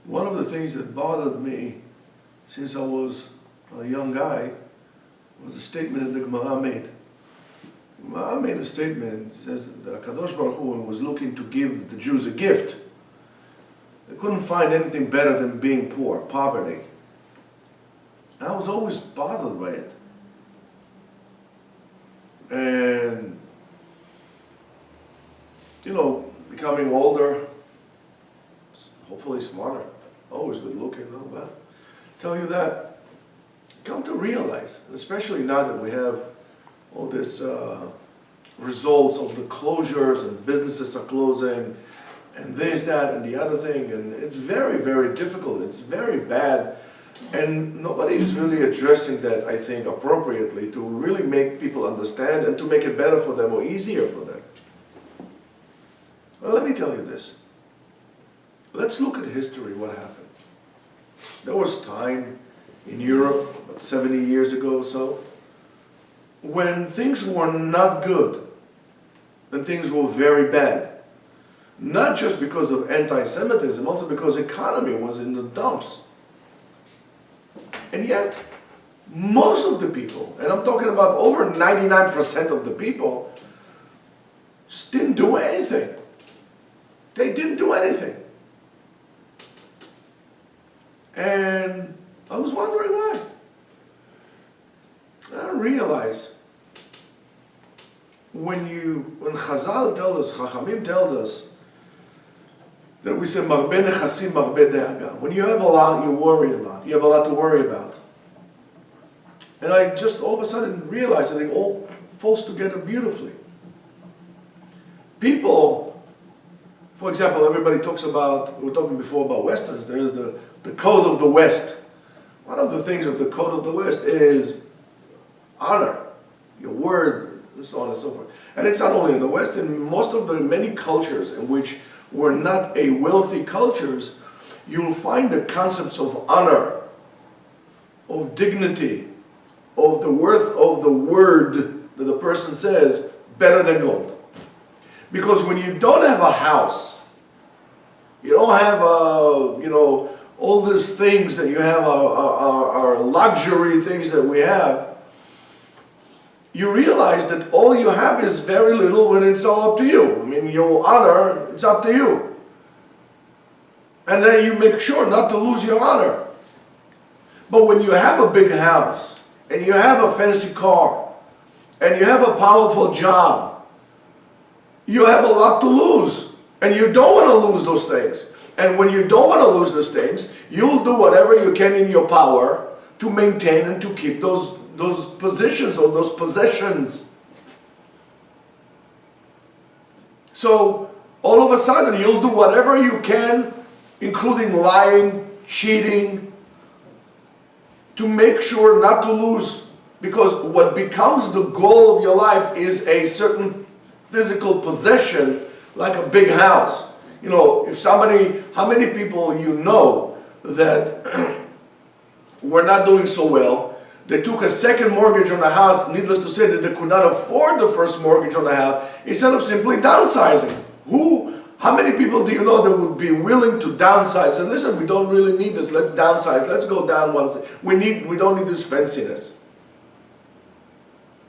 One of the things that bothered me since I was a young guy was a statement that the Gemara made. The Gemara made a statement, it says that HaKadosh Baruch Hu was looking to give the Jews a gift. They couldn't find anything better than being poor, poverty. I was always bothered by it. And, you know, becoming older, hopefully smarter, always good looking, no, but tell you that, come to realize, especially now that we have all this results of the closures and businesses are closing and this, that, and the other thing, and it's very, very difficult, it's very bad, and nobody is really addressing that, I think, appropriately to really make people understand and to make it better for them or easier for them. Well, let me tell you this. Let's look at history, what happened. There was time in Europe, about 70 years ago or so, when things were not good, when things were very bad. Not just because of anti-Semitism, also because the economy was in the dumps. And yet, most of the people, and I'm talking about over 99% of the people, just didn't do anything. They didn't do anything. And I was wondering why. I realized when Chazal tells us, Chachamim tells us, that we say, Marbe nechasim, marbe de'aga. When you have a lot, you worry a lot. You have a lot to worry about. And I just all of a sudden realized that it all falls together beautifully. People, for example, everybody talks about, we were talking before about Westerns, there is the code of the West. One of the things of the code of the West is honor, your word, and so on and so forth. And it's not only in the West, in most of the many cultures in which were not a wealthy cultures, you'll find the concepts of honor, of dignity, of the worth of the word that the person says, better than gold. Because when you don't have a house, you don't have all these things that you have are luxury things that we have, you realize that all you have is very little when it's all up to you. I mean, your honor, it's up to you. And then you make sure not to lose your honor. But when you have a big house, and you have a fancy car, and you have a powerful job, you have a lot to lose. And you don't want to lose those things. And when you don't want to lose those things, you'll do whatever you can in your power to maintain and to keep those positions or those possessions. So all of a sudden you'll do whatever you can, including lying, cheating, to make sure not to lose. Because what becomes the goal of your life is a certain physical possession, like a big house. You know, if somebody, how many people you know that were not doing so well, they took a second mortgage on the house, needless to say that they could not afford the first mortgage on the house, instead of simply downsizing. How many people do you know that would be willing to downsize? And listen, we don't really need this, let's downsize, let's go down one step. We don't need this fanciness.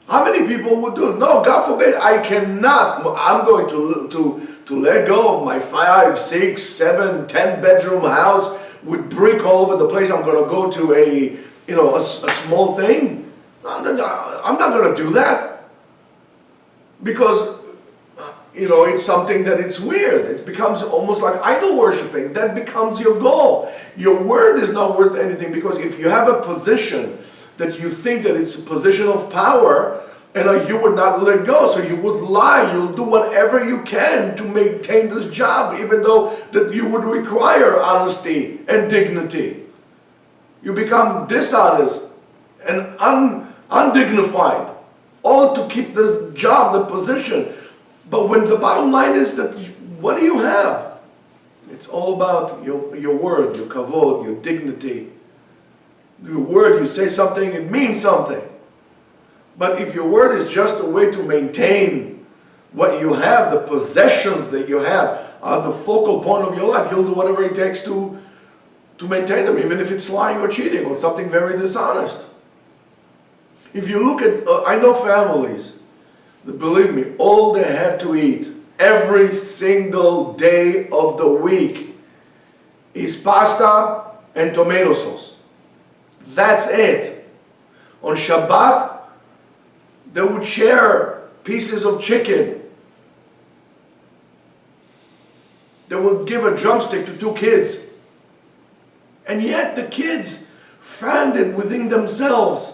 How many people would do it? No, God forbid, I cannot. I'm going to let go of my 5, 6, 7, 10 bedroom house with brick all over the place. I'm going to go to a small thing. I'm not going to do that. Because, it's something that it's weird. It becomes almost like idol worshiping. That becomes your goal. Your word is not worth anything, because if you have a position that you think that it's a position of power, and you would not let go, so you would lie, you'll do whatever you can to maintain this job, even though that you would require honesty and dignity. You become dishonest and undignified, all to keep this job, the position. But when the bottom line is that, what do you have? It's all about your word, your kavod, your dignity. Your word, you say something, it means something. But if your word is just a way to maintain what you have, the possessions that you have are the focal point of your life, you'll do whatever it takes to to maintain them, even if it's lying or cheating or something very dishonest. If you look at, I know families that, believe me, all they had to eat every single day of the week is pasta and tomato sauce. That's it. On Shabbat, they would share pieces of chicken. They would give a drumstick to 2 kids. And yet the kids found it within themselves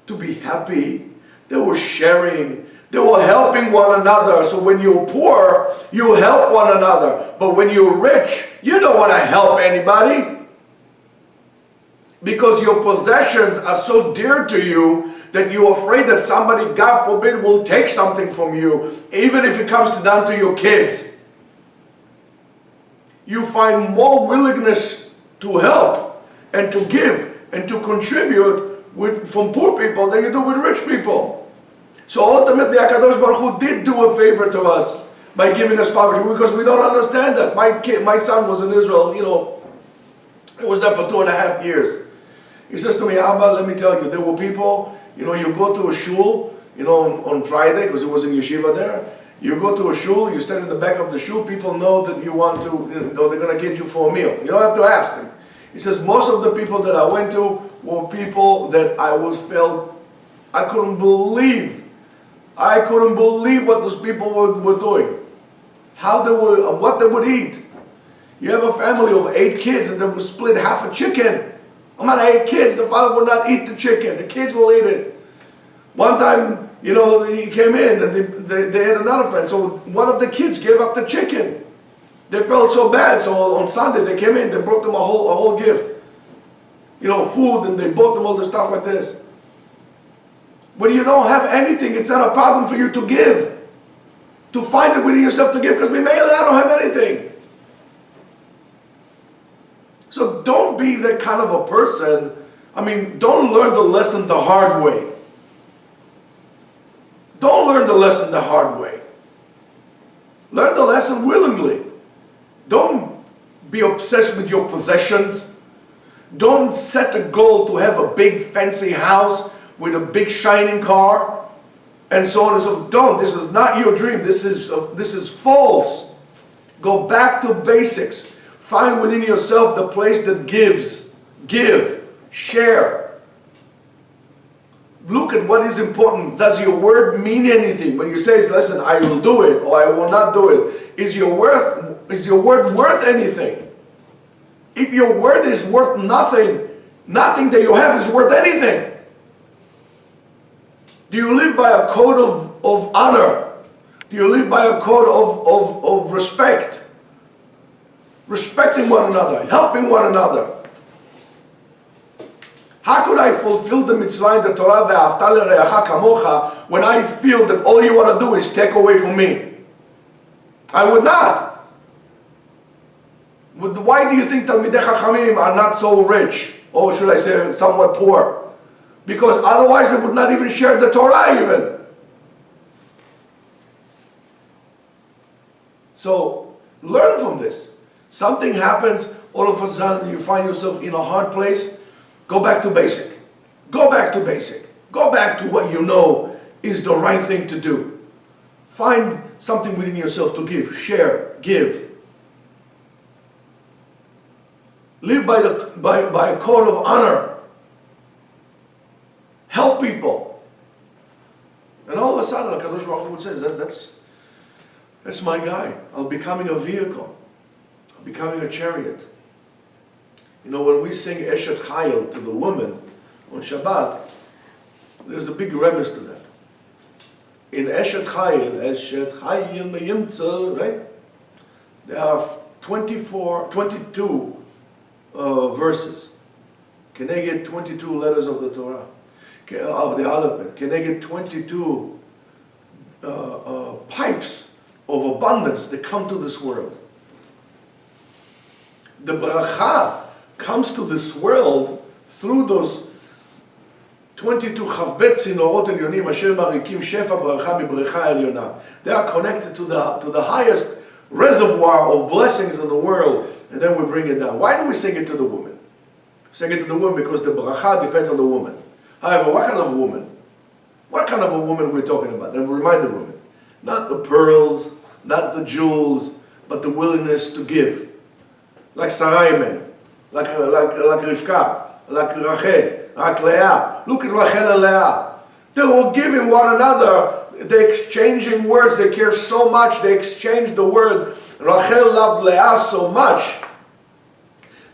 to be happy. They were sharing. They were helping one another. So when you're poor, you help one another. But when you're rich, you don't want to help anybody. Because your possessions are so dear to you that you're afraid that somebody, God forbid, will take something from you, even if it comes down to your kids. You find more willingness to help and to give and to contribute from poor people than you do with rich people. So ultimately, HaKadosh Baruch Hu did do a favor to us by giving us poverty, because we don't understand that. My son was in Israel, he was there for 2.5 years. He says to me, Abba, let me tell you, there were people, you go to a shul, on Friday, because it was in Yeshiva there. You go to a shul, you stand in the back of the shul, people know that you want to, they're going to get you for a meal. You don't have to ask them. He says, most of the people that I went to were people that I couldn't believe what those people were doing. What they would eat. You have a family of 8 kids and they would split half a chicken. Among 8 kids, the father would not eat the chicken. The kids will eat it. One time, he came in and they had another friend. So one of the kids gave up the chicken. They felt so bad. So on Sunday they came in, they brought them a whole gift. Food, and they bought them all the stuff like this. When you don't have anything, it's not a problem for you to give. To find it within yourself to give, because I don't have anything. So don't be that kind of a person. Don't learn the lesson the hard way. Don't learn the lesson the hard way. Learn the lesson willingly. Don't be obsessed with your possessions. Don't set a goal to have a big fancy house with a big shining car and so on and so forth. Don't. This is not your dream. This is false. Go back to basics. Find within yourself the place that gives. Give. Share. Look at what is important. Does your word mean anything? When you say, listen, I will do it or I will not do it, is your word worth anything? If your word is worth nothing, nothing that you have is worth anything. Do you live by a code of honor? Do you live by a code of respect? Respecting one another, helping one another. How could I fulfill the mitzvah in the Torah, ve'ahavta l'reacha kamocha, when I feel that all you want to do is take away from me? I would not. Why do you think Talmidei Chachamim are not so rich? Or should I say somewhat poor? Because otherwise they would not even share the Torah even. So, learn from this. Something happens, all of a sudden you find yourself in a hard place. Go back to basic. Go back to basic. Go back to what you know is the right thing to do. Find something within yourself to give. Share. Give. Live by a code of honor. Help people. And all of a sudden, HaKadosh Baruch Hu would say, that's my guy. I'm becoming a vehicle. I'm becoming a chariot. When we sing Eshet Chayil to the woman on Shabbat, there's a big remiss to that. In Eshet Chayil Meyimtza, right? There are 22 verses. Can they get 22 letters of the Torah? Of the alphabet? Can they get 22 pipes of abundance that come to this world? The bracha comes to this world through those 22 chavbet zinorot elyonim asher marikim shefa bracha mibrecha elyona. They are connected to the highest reservoir of blessings in the world, and then we bring it down. Why do we sing it to the woman? Sing it to the woman because the bracha depends on the woman. However, what kind of a woman? What kind of a woman we're talking about? Then we remind the woman. Not the pearls, not the jewels, but the willingness to give. Like Sarai, like Rivka, like Rachel, like Leah. Look at Rachel and Leah. They were giving one another. They're exchanging words. They care so much. They exchanged the word. Rachel loved Leah so much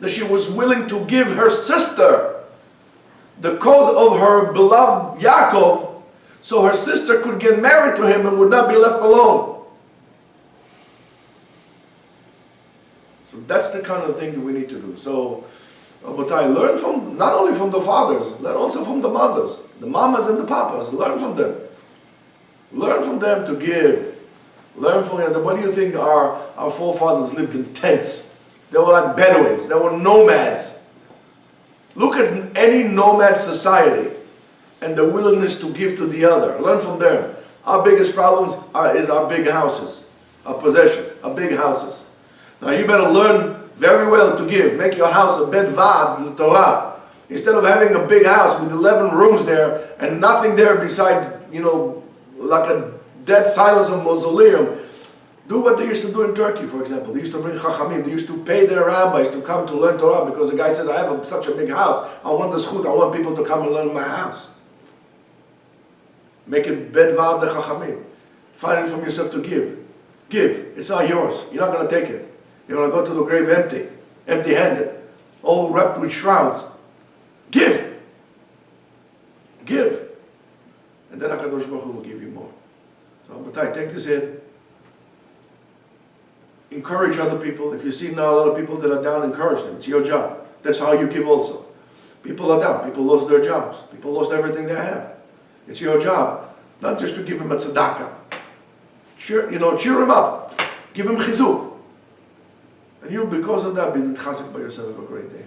that she was willing to give her sister the coat of her beloved Yaakov, so her sister could get married to him and would not be left alone. So that's the kind of thing that we need to do. So, Rabotai, learn from, not only from the fathers, learn also from the mothers, the mamas and the papas, learn from them. Learn from them to give. Learn from them. What do you think our forefathers lived in tents? They were like Bedouins, they were nomads. Look at any nomad society and the willingness to give to the other. Learn from them. Our biggest problems is our big houses, our possessions, our big houses. Now you better learn very well to give. Make your house a bed vad Torah. Instead of having a big house with 11 rooms there and nothing there besides, like a dead silence of mausoleum, do what they used to do in Turkey, for example. They used to bring chachamim. They used to pay their rabbis to come to learn Torah because the guy says, I have such a big house. I want the schut. I want people to come and learn my house. Make it bed vad the chachamim. Find it from yourself to give. Give. It's not yours. You're not going to take it. You're going to go to the grave empty-handed, all wrapped with shrouds. Give. Give. And then HaKadosh Baruch Hu will give you more. So, Rabotai, take this in. Encourage other people. If you see now a lot of people that are down, encourage them. It's your job. That's how you give also. People are down. People lost their jobs. People lost everything they have. It's your job, not just to give them a tzedakah. Cheer him up. Give him chizuk. And you'll, because of that, be chazak by yourself. Have a great day.